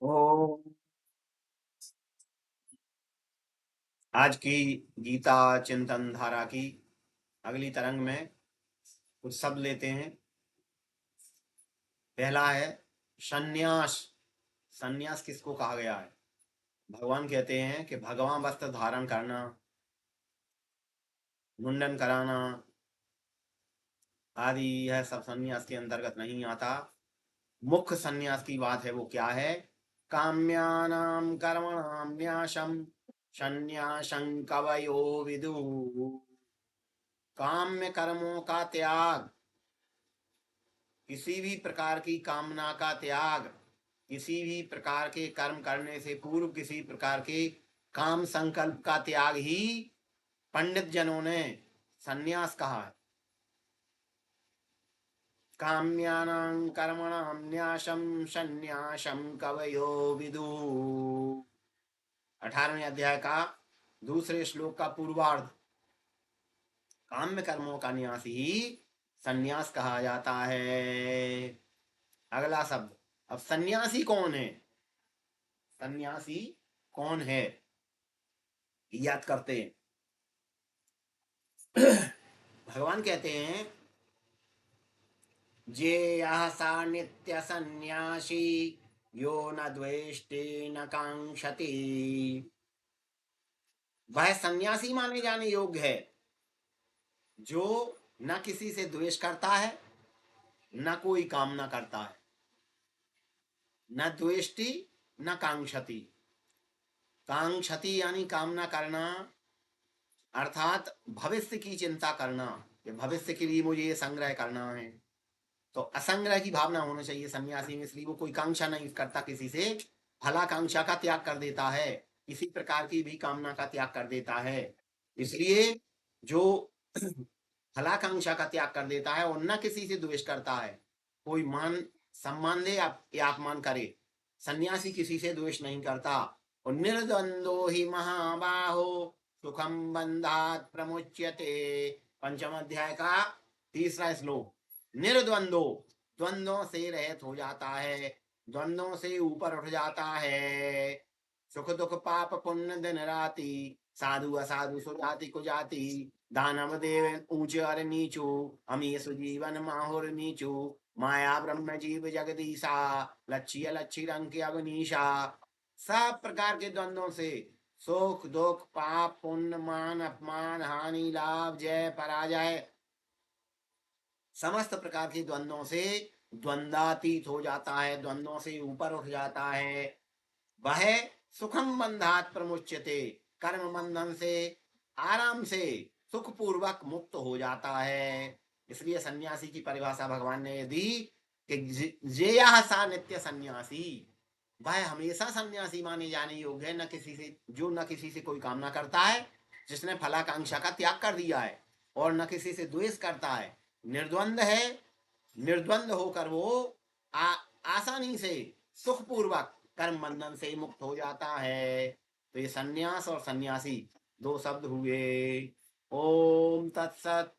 ओ, आज की गीता चिंतन धारा की अगली तरंग में कुछ शब्द लेते हैं। पहला है संन्यास। संन्यास किसको कहा गया है? भगवान कहते हैं कि भगवान वस्त्र धारण करना, मुंडन कराना आदि यह सब संन्यास के अंतर्गत नहीं आता। मुख्य संन्यास की बात है वो क्या है? काम्यानां कर्मणां न्यासं संन्यासं कवयो विदुः। काम्य कर्मों का त्याग, किसी भी प्रकार की कामना का त्याग, किसी भी प्रकार के कर्म करने से पूर्व किसी प्रकार के काम संकल्प का त्याग ही पंडित जनों ने संन्यास कहा है। काम्यानां कर्मणां न्यासं संन्यासं कवयो विदुः। 18वें अध्याय का दूसरे श्लोक का पूर्वार्ध। काम्य कर्मों का न्यास ही संन्यास कहा जाता है। अगला शब्द, अब सन्यासी कौन है? सन्यासी कौन है याद करते हैं। भगवान कहते हैं जेयः सा नित्य सन्यासी यो न द्वेष्टि न कांक्षति। वह सन्यासी माने जाने योग्य है जो न किसी से द्वेष करता है, न कोई कामना करता है। न द्वेष्टि न कांक्षति। कांक्षति यानी कामना करना, अर्थात भविष्य की चिंता करना कि भविष्य के लिए मुझे ये संग्रह करना है। तो असंग्रह की भावना होनी चाहिए सन्यासी में, इसलिए वो कोई कांक्षा नहीं करता किसी से। फलाकांक्षा का त्याग कर देता है, किसी प्रकार की भी कामना का त्याग कर देता है। इसलिए जो फलाकांक्षा का त्याग कर देता है और न किसी से द्वेष करता है, कोई मान सम्मान दे या अपमान करे, सन्यासी किसी से द्वेष नहीं करता। और निर्द्वंदो ही महाबाहो सुखम बंधात प्रमुच्यते। पंचम अध्याय का तीसरा श्लोक। निर्द्वंदो, द्वंद्वों से रहित हो जाता है, द्वंद्वों से ऊपर उठ जाता है। सुख दुख पाप पुण्य दिन राति, साधु असाधु सुजाति कुजाति, दानव देव ऊंचे और नीचू, अमीश जीवन माहुर नीचू, माया ब्रह्म जीव जगदीशा, लक्ष्य लक्ष्य रंग अग्निशा। सब प्रकार के द्वंद्वों से, सुख दुख पाप पुण्य मान अपमान हानि लाभ जय पराजय, समस्त प्रकार के द्वंद्वों से द्वंद्वातीत हो जाता है, द्वंद्वों से ऊपर उठ जाता है। वह सुखम बंधात प्रमुच्यते, कर्म बंधन से आराम से सुखपूर्वक मुक्त हो जाता है। इसलिए सन्यासी की परिभाषा भगवान ने दी कि जेयः सा नित्य सन्यासी। वह हमेशा सन्यासी माने जाने योग्य है, न किसी से, जो न किसी से कोई कामना करता है, जिसने फलाकांक्षा का त्याग कर दिया है, और न किसी से द्वेष करता है, निर्द्वंद है। निर्द्वंद होकर वो आसानी से सुखपूर्वक कर्म बंधन से मुक्त हो जाता है। तो ये सन्यास और सन्यासी दो शब्द हुए। ओम तत्सत।